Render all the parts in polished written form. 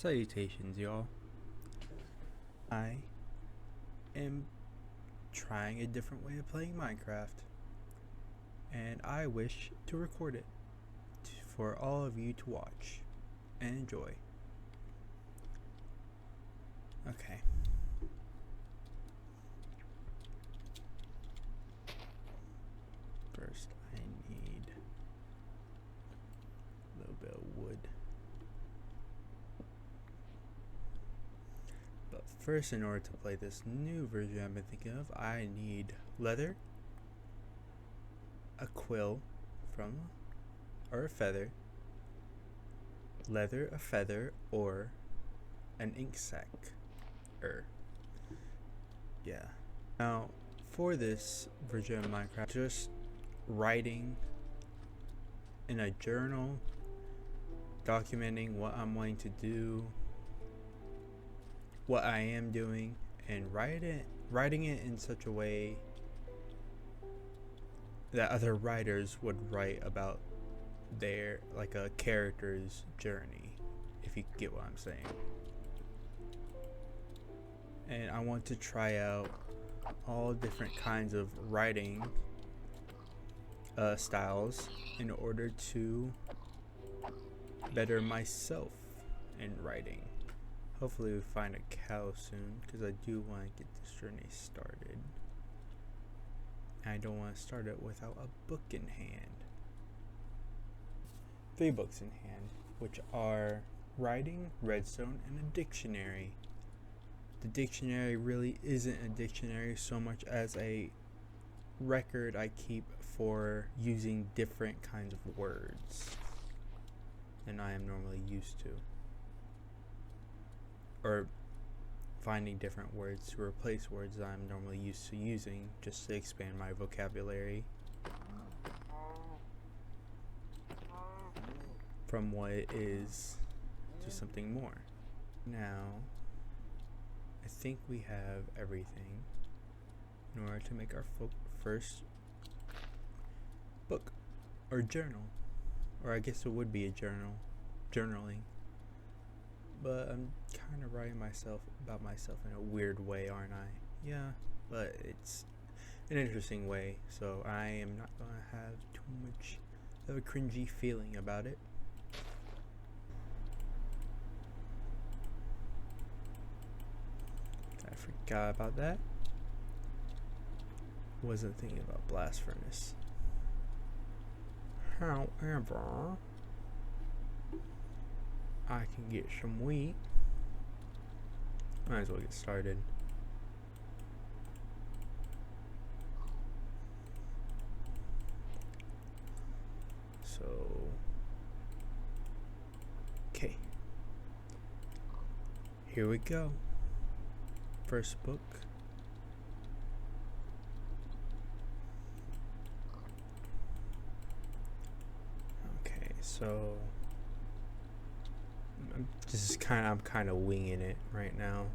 Salutations, y'all. I am trying a different way of playing Minecraft, and I wish to record it for all of you to watch and enjoy. Okay. First, I need a little bit of wood. But first, in order to play this new version I've been thinking of, I need leather, a quill or a feather, leather, a feather, or an ink sac. Yeah. Now, for this version of Minecraft, just writing in a journal, documenting what I'm wanting to do, what I am doing, and writing it in such a way that other writers would write about their, like, a character's journey, if you get what I'm saying. And I want to try out all different kinds of writing styles in order to better myself in writing. Hopefully we find a cow soon, because I do want to get this journey started. And I don't want to start it without a book in hand. 3 books in hand, which are writing, redstone, and a dictionary. The dictionary really isn't a dictionary so much as a record I keep for using different kinds of words than I am normally used to, or finding different words to replace words that I'm normally used to using, just to expand my vocabulary from what it is to something more. Now, I think we have everything in order to make our first book or journal, or I guess it would be a journaling. But I'm kind of writing about myself in a weird way, aren't I? Yeah, but it's an interesting way, so I am not gonna have too much of a cringy feeling about it. I forgot about that. Wasn't thinking about blast furnace. However, I can get some wheat. Might as well get started. So, okay. Here we go. First book. Okay, so I'm kind of winging it right now,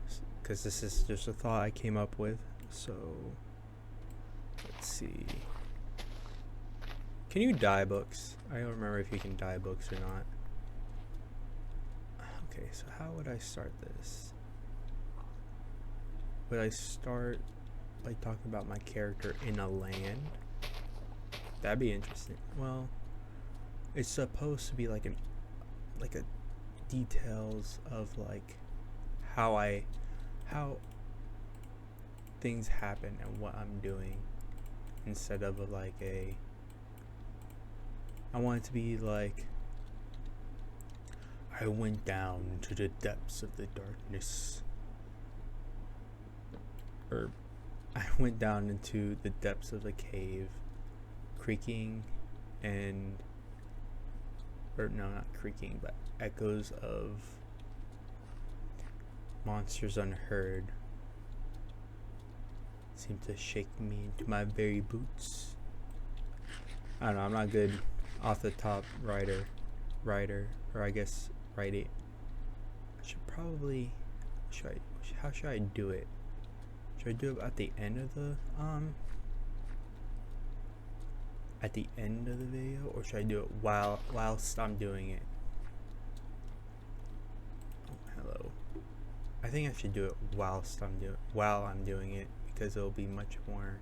because this is just a thought I came up with. So let's see. Can you dye books? I don't remember if you can dye books or not. Okay, so how would I start this? Would I start by talking about my character in a land? That'd be interesting. Well, it's supposed to be like a details of like how things happen and what I'm doing, instead of like I want it to be like, I went down to the depths of the darkness, or I went down into the depths of the cave, creaking and, or no, not creaking, but echoes of monsters unheard seem to shake me into my very boots. I don't know, I'm not good off the top writer, or I guess write it. I should probably, how should I do it? Should I do it at the end of the video, or should I do it whilst I'm doing it? Oh, think I should do it while I'm doing it, because it'll be much more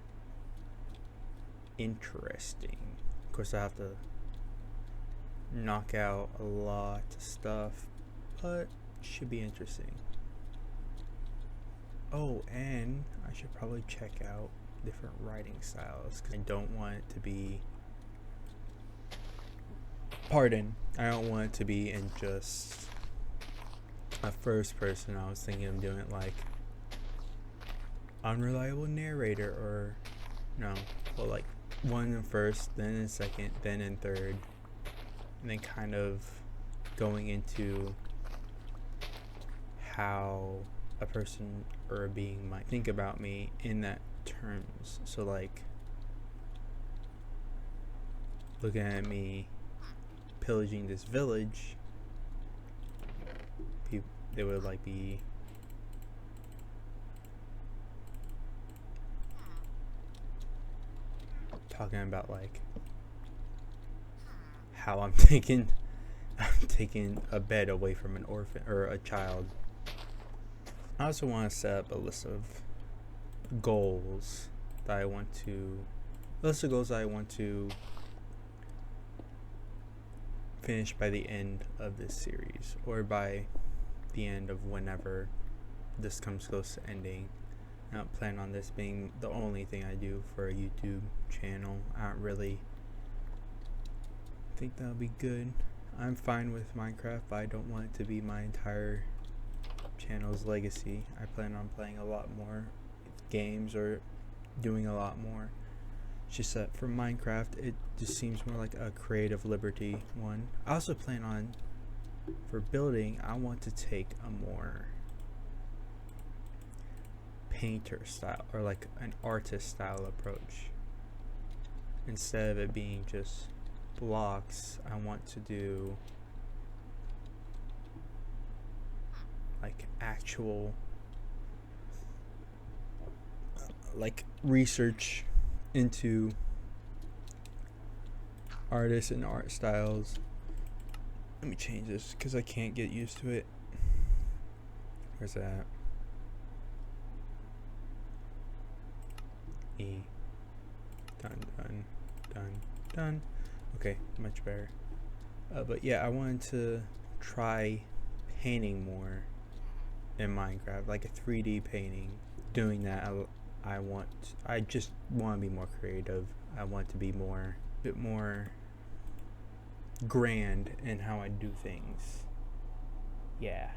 interesting. Of course, I have to knock out a lot of stuff, but should be interesting. Oh, and I should probably check out different writing styles, because I don't want it to be, I don't want it to be in just a first person. I was thinking of doing it like unreliable narrator, or no, well, like one in first, then in second, then in third, and then kind of going into how a person or a being might think about me in that terms. So like looking at me pillaging this village, they would like be talking about like how I'm taking a bed away from an orphan or a child. I also want to set up a list of goals that I want to finish by the end of this series, or by the end of whenever this comes close to ending. I don't plan on this being the only thing I do for a YouTube channel. I don't really think that'll be good. I'm fine with Minecraft, but I don't want it to be my entire channel's legacy. I plan on playing a lot more games or doing a lot more. It's just that for Minecraft, it just seems more like a creative liberty one. I also plan on, for building, I want to take a more painter style, or like an artist style approach. Instead of it being just blocks, I want to do like actual like research into artists and art styles. Let me change this because I can't get used to it. Where's that? E. Done. Okay, much better. But yeah, I wanted to try painting more in Minecraft, like a 3D painting. Doing that, I just want to be more creative. I want to be a bit more grand in how I do things. Yeah,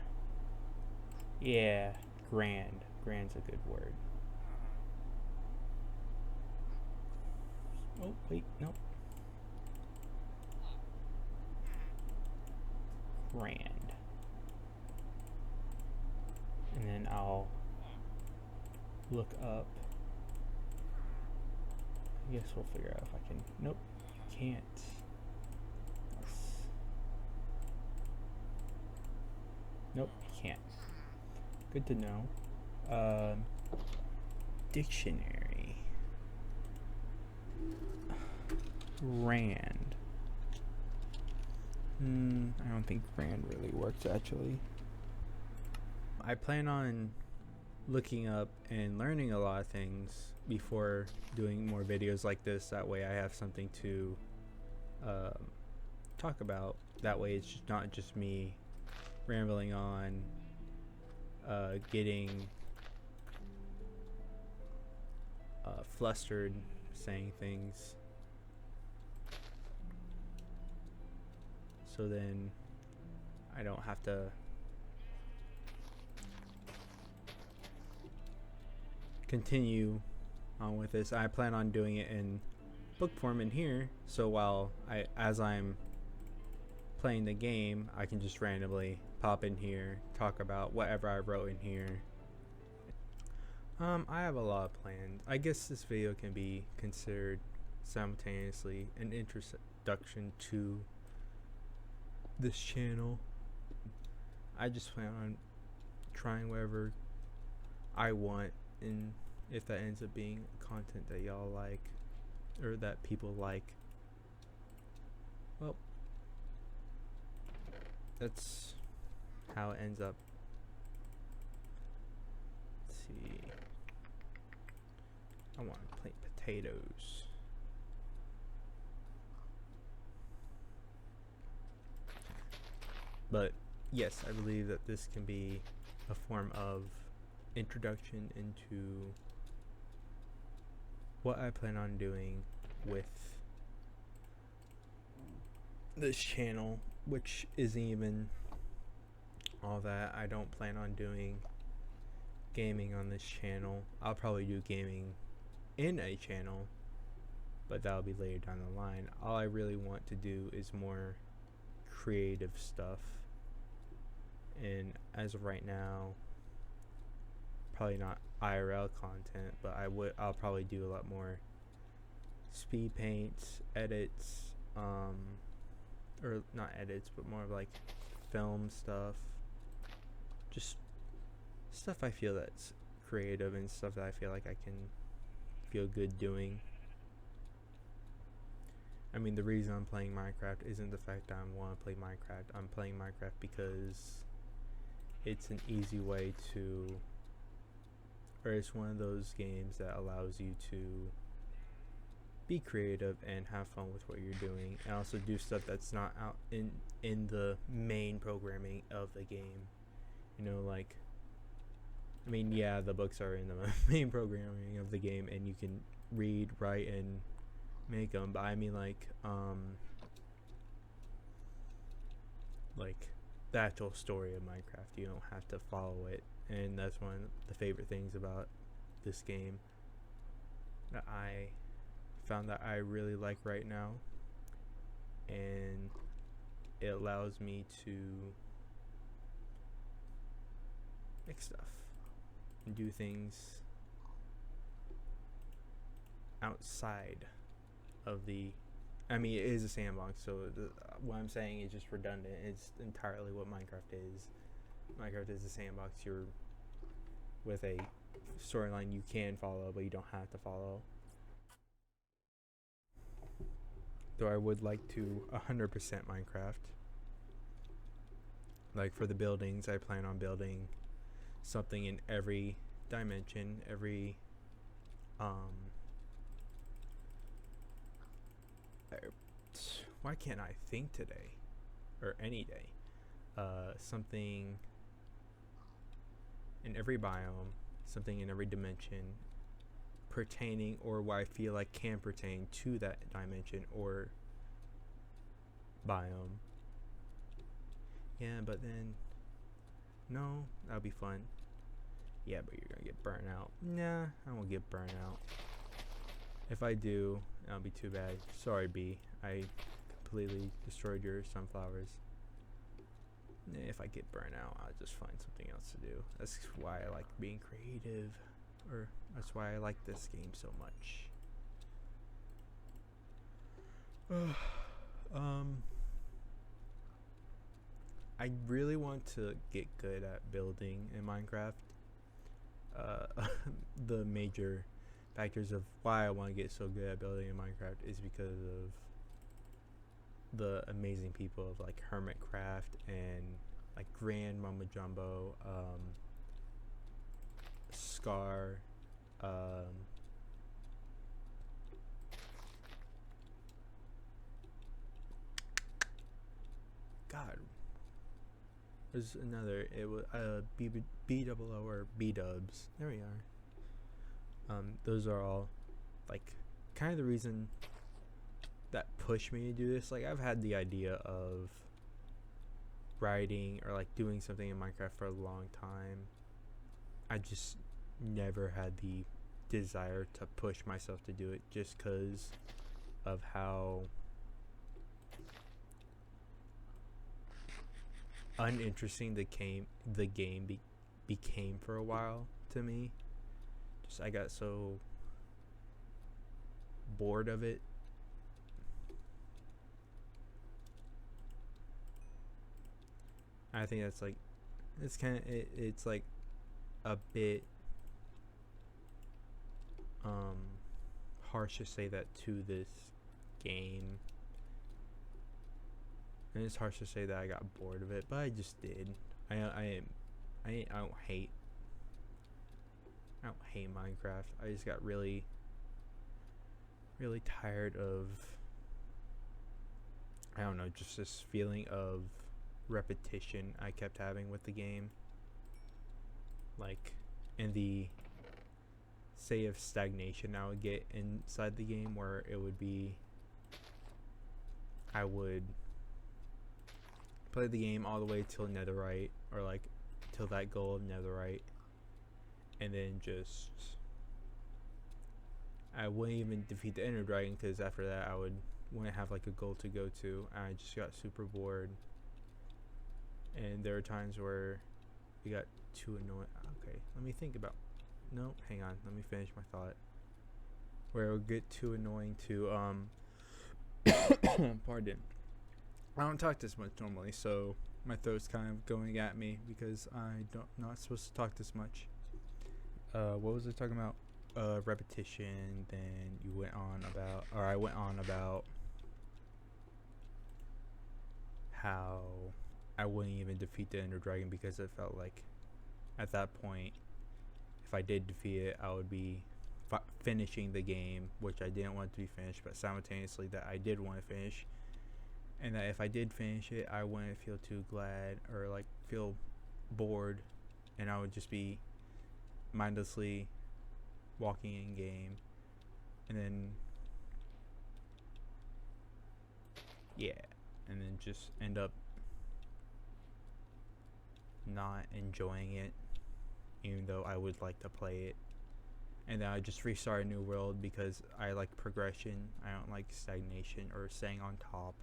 grand's a good word. Oh wait, nope. Grand. And then I'll look up. I guess we'll figure out if I can. Nope, can't. Nope, can't. Good to know. Dictionary. Rand. I don't think Rand really works actually. I plan on looking up and learning a lot of things before doing more videos like this. That way I have something to talk about. That way it's not just me rambling on, getting flustered, saying things. So then I don't have to continue on with this. I plan on doing it in book form in here, so as I'm playing the game, I can just randomly pop in here, talk about whatever I wrote in here. I have a lot planned. I guess this video can be considered simultaneously an introduction to this channel. I just plan on trying whatever I want, and if that ends up being content that y'all like, or that people like, well, that's how it ends up. see. I want to plant potatoes. But yes, I believe that this can be a form of introduction into what I plan on doing with this channel, which isn't even all that. I don't plan on doing gaming on this channel. I'll probably do gaming in a channel, but that'll be later down the line. All I really want to do is more creative stuff, and as of right now, probably not IRL content, but I'll probably do a lot more speed paints, edits, or not edits, but more of like film stuff, just stuff I feel that's creative and stuff that I feel like I can feel good doing. I mean, the reason I'm playing Minecraft isn't the fact that I want to play Minecraft. I'm playing Minecraft because it's an easy way to, or it's one of those games that allows you to be creative and have fun with what you're doing, and also do stuff that's not out in the main programming of the game. You know, like, I mean, yeah, the books are in the main programming of the game, and you can read, write, and make them. But I mean, like the actual story of Minecraft, you don't have to follow it, and that's one of the favorite things about this game that I found that I really like right now, and it allows me to make stuff and do things outside of the, I mean, it is a sandbox, so what I'm saying is just redundant. It's entirely what Minecraft is. Minecraft is a sandbox. You're with a storyline you can follow, but you don't have to follow. Though I would like to 100% Minecraft. Like for the buildings, I plan on building something in every dimension, every why can't I think today or any day? Something in every biome, something in every dimension pertaining, or what I feel like can pertain to that dimension or biome. Yeah, but then no, that'll be fun. Yeah, but you're gonna get burnt out. Nah, I won't get burnt out. If I do, that'll be too bad. Sorry, bee. I completely destroyed your sunflowers. If I get burnt out, I'll just find something else to do. That's why I like being creative, or that's why I like this game so much. I really want to get good at building in Minecraft. The major factors of why I want to get so good at building in Minecraft is because of the amazing people of like Hermitcraft and like Grand Mama Jumbo, Scar, God, there's another. It was B-double-O or B-dubs. There we are. Those are all like kind of the reason that pushed me to do this. Like, I've had the idea of writing or like doing something in Minecraft for a long time. I just never had the desire to push myself to do it, just because of how uninteresting the game became for a while to me. Just I got so bored of it. I think that's like, it's kind of it's like a bit harsh to say that to this game, and it's harsh to say that I got bored of it, but I just did. I don't hate I don't hate Minecraft. I just got really tired of, I don't know, just this feeling of repetition I kept having with the game. Like, in the say of stagnation I would get inside the game, where it would be, I would play the game all the way till netherite, or like till that goal of netherite, and then just I wouldn't even defeat the ender dragon, because after that I wouldn't have like a goal to go to, and I just got super bored. And there are times where it got too annoying. Okay, let me think about, no, hang on, let me finish my thought. Where it would get too annoying to pardon, I don't talk this much normally, so my throat's kind of going at me because not supposed to talk this much. What was I talking about? Repetition. Then you went on about, or I went on about how I wouldn't even defeat the ender dragon, because it felt like at that point, if I did defeat it, I would be finishing the game, which I didn't want to be finished, but simultaneously that I did want to finish, and that if I did finish it, I wouldn't feel too glad or like feel bored, and I would just be mindlessly walking in game, and then just end up not enjoying it, even though I would like to play it. And then I just restart a new world, because I like progression. I don't like stagnation or staying on top.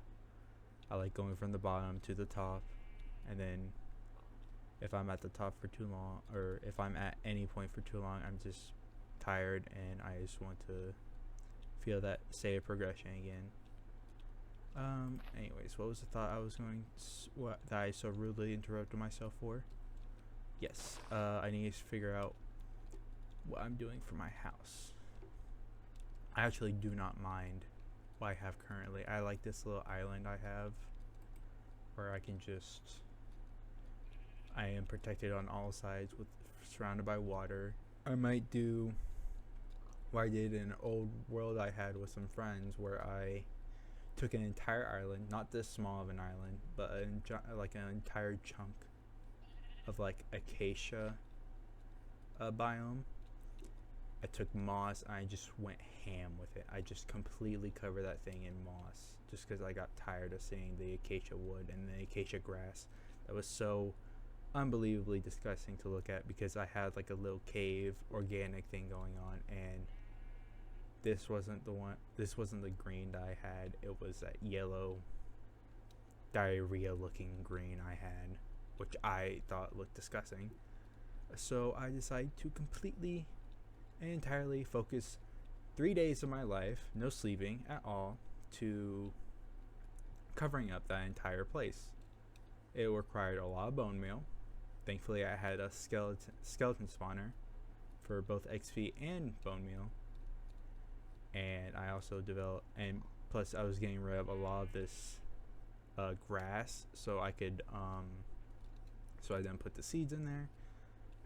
I like going from the bottom to the top, and then if I'm at the top for too long, or if I'm at any point for too long, I'm just tired, and I just want to feel that state of progression again. Anyways, what was the thought I was going that I so rudely interrupted myself for? Yes, I need to figure out what I'm doing for my house. I actually do not mind what I have currently. I like this little island I have, where I am protected on all sides, surrounded by water. I might do what I did in an old world I had with some friends, where I took an entire island, not this small of an island, but like an entire chunk of like acacia biome. I took moss, and I just went ham with it. I just completely covered that thing in moss, just because I got tired of seeing the acacia wood and the acacia grass. That was so unbelievably disgusting to look at, because I had like a little cave organic thing going on, and this wasn't the green that I had. It was that yellow diarrhea looking green I had, which I thought looked disgusting. So I decided to completely and entirely focus 3 days of my life, no sleeping at all, to covering up that entire place. It required a lot of bone meal. Thankfully, I had a skeleton spawner for both XP and bone meal. And I also developed, and plus I was getting rid of a lot of this grass, so I could so I then put the seeds in there,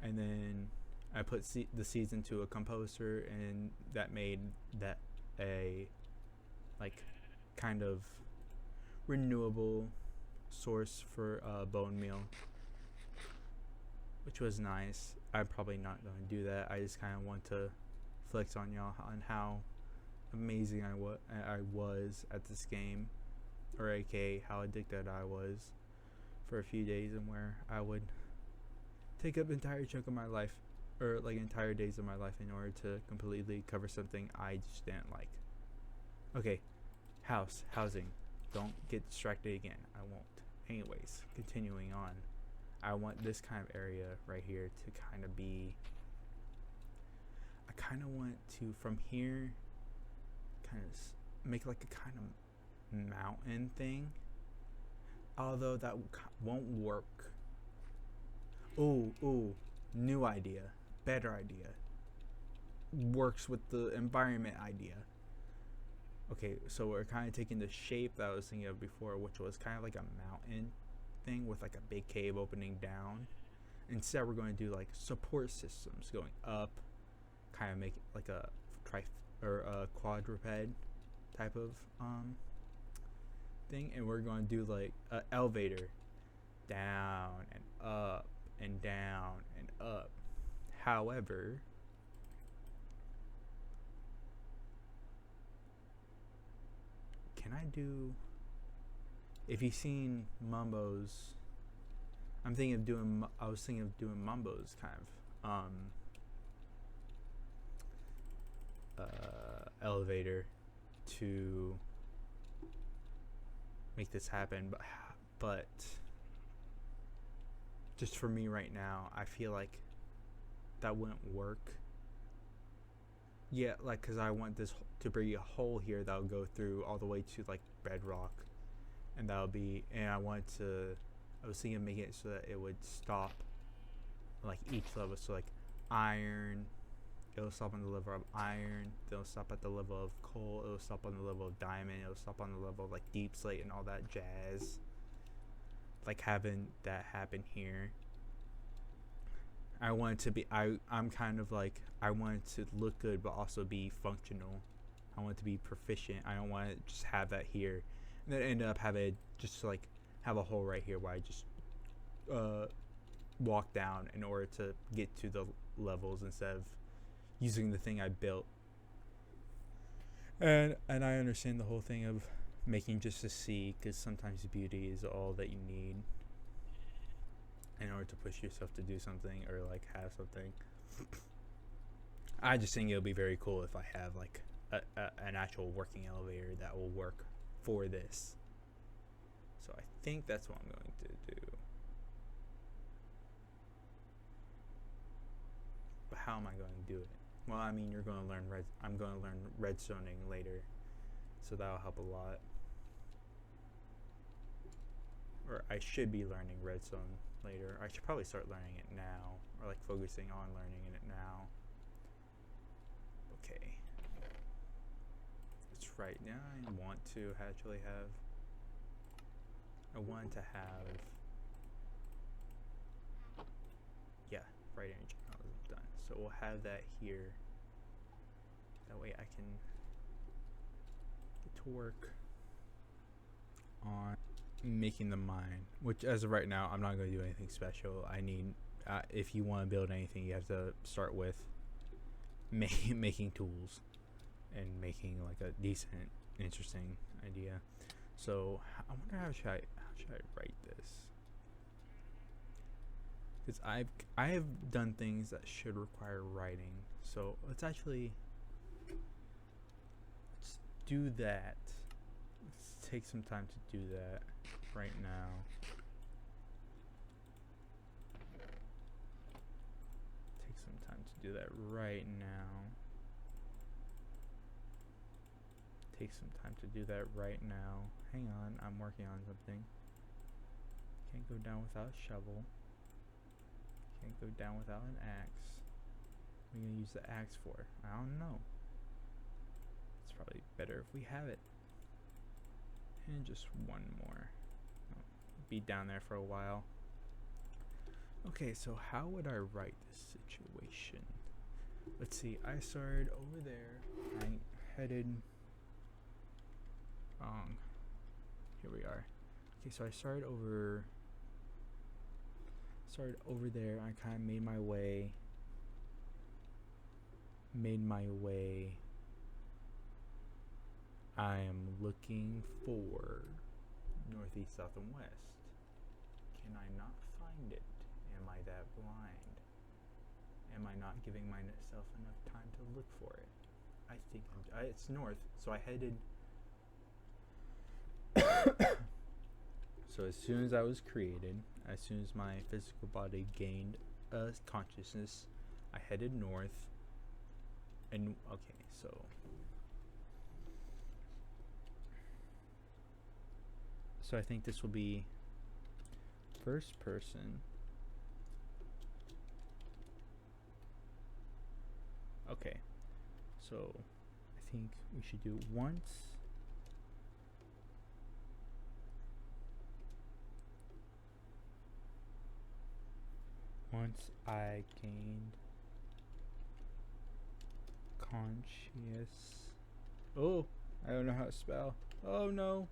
and then I put the seeds into a composter, and that made that a like kind of renewable source for bone meal, which was nice. I'm probably not going to do that. I just kind of want to flex on y'all on how amazing I was at this game, or aka how addicted I was for a few days, and where I would take up entire chunk of my life, or like entire days of my life, in order to completely cover something I just didn't like. Okay, housing. Don't get distracted again. I won't. Anyways, continuing on. I want this kind of area right here to kind of be, I kind of want to, from here, kind of make like a kind of mountain thing, although that won't work. Ooh, new idea, better idea, works with the environment idea. Okay, so we're kind of taking the shape that I was thinking of before, which was kind of like a mountain thing with like a big cave opening down. Instead, we're going to do like support systems going up kind of make it like a or a quadruped type of thing, and we're going to do like an elevator down and up and down and up. However, can I do, if you've seen Mumbo's, I was thinking of doing Mumbo's kind of elevator to make this happen, but just for me right now, I feel like that wouldn't work. Yeah, like, because I want this to be a hole here that will go through all the way to like bedrock, and that'll be, and I was thinking of making it so that it would stop like each level, so like iron, it'll stop on the level of iron, it'll stop at the level of coal, it'll stop on the level of diamond, it'll stop on the level of like deep slate and all that jazz. Like having that happen here. I want it to be, I'm kind of like, I want it to look good but also be functional. I want it to be proficient. I don't want to just have that here and then end up having just like have a hole right here where I just walk down in order to get to the levels instead of using the thing I built. And I understand the whole thing of making just a C, because sometimes beauty is all that you need in order to push yourself to do something or like have something. I just think it'll be very cool if I have like an actual working elevator that will work for this. So I think that's what I'm going to do. But how am I going to do it? Well, I mean, you're going to learn I'm going to learn redstoning later, so that'll help a lot. Or I should be learning redstone later. I should probably start learning it now, or like focusing on learning it now. Okay. That's right. Now I want to actually have. I want to have. Yeah, right energy done. So we'll have that here. That way I can get to work on making the mine, which as of right now I'm not going to do anything special. I need if you want to build anything, you have to start with making tools and making like a decent, interesting idea. So I wonder how should I write this, because I have done things that should require writing. So let's do that. Let's take some time to do that right now. Take some time to do that right now. Take some time to do that right now. Hang on, I'm working on something. Can't go down without a shovel. Can't go down without an axe. What are we gonna use the axe for? I don't know. It's probably better if we have it. And just one more. Be down there for a while. Okay, so how would I write this situation? Let's see, I started over there. I headed wrong. Here we are. Okay, so I started over there. I kind of made my way I am looking for northeast, south, and west. Can I not find it? Am I that blind? Am I not giving myself enough time to look for it? I think it's north, so I headed. So as soon as I was created, as soon as my physical body gained a consciousness, I headed north. And okay, so I think this will be first person. Okay, so I think we should do once I gained Conscious. Oh, I don't know how to spell. Oh no.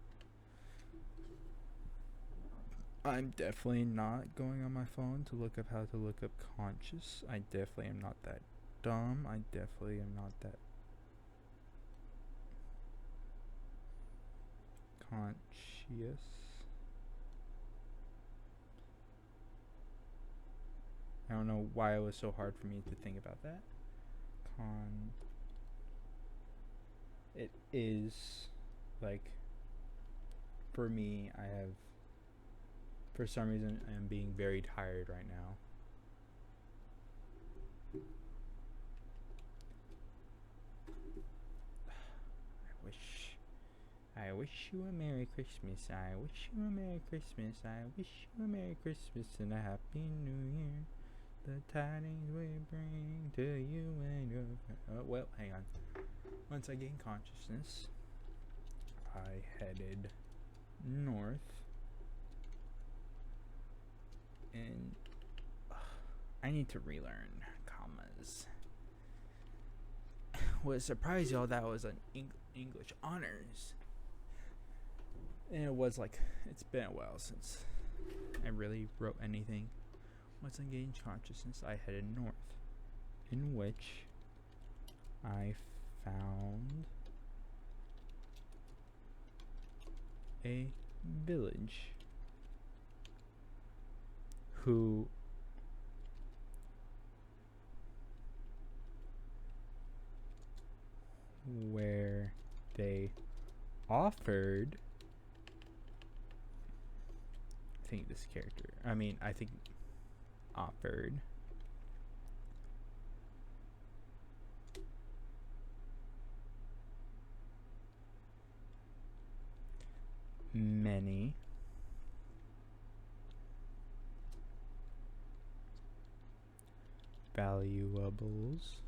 I'm definitely not going on my phone to look up how to look up conscious. I definitely am not that dumb. I definitely am not that conscious. I don't know why it was so hard for me to think about that. It is like, for me, I have, for some reason, I am being very tired right now. I wish you a Merry Christmas. I wish you a Merry Christmas. I wish you a Merry Christmas and a Happy New Year. The tidings we bring to you and your well, hang on. Once I gained consciousness, I headed north, and I need to relearn commas. What surprised y'all, that was an English honors. And it was like, it's been a while since I really wrote anything. Once I gained consciousness, I headed north, in which I found a village where they offered, offered many valuables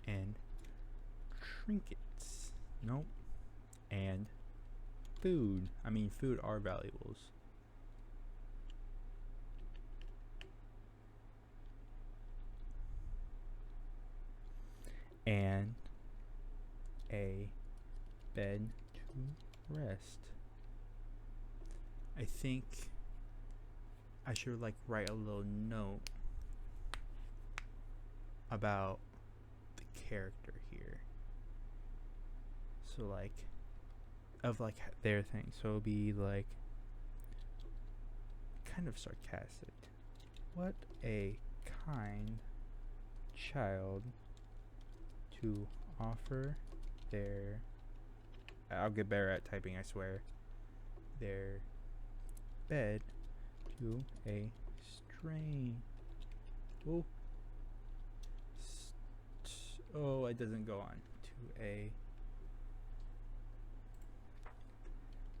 and trinkets. Nope. And food. Food are valuables. And a bed to rest. I think I should write a little note about the character here. So of their thing. So it'll be kind of sarcastic. What a kind child to offer their, I'll get better at typing, I swear, their bed to a stranger. It doesn't go on. To a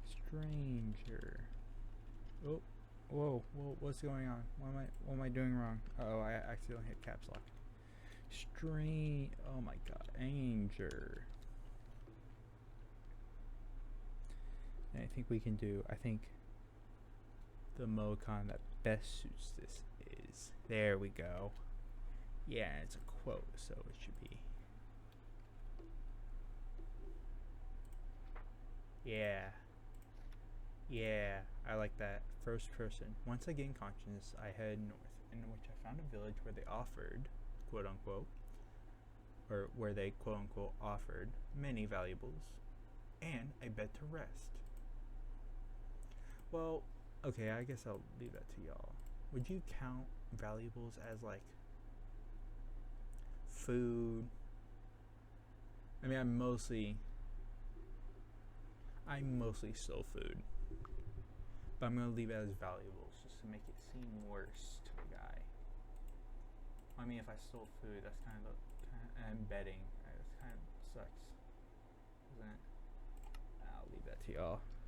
stranger. Whoa, what's going on? What am I doing wrong? Oh, I accidentally hit caps lock. Oh my god, Anger. And I think the Mocon that best suits this is, there we go. Yeah, it's a quote, so it should be. Yeah, I like that. First person. Once I gained consciousness, I headed north, in which I found a village where they offered, quote unquote, or where they quote unquote offered many valuables and a bed to rest. Well, okay, I guess I'll leave that to y'all. Would you count valuables as food? I mostly stole food, but I'm gonna leave it as valuables just to make it seem worse to the guy. If I stole food, that's kind of embedding. That kind of sucks, doesn't it? I'll leave that to y'all.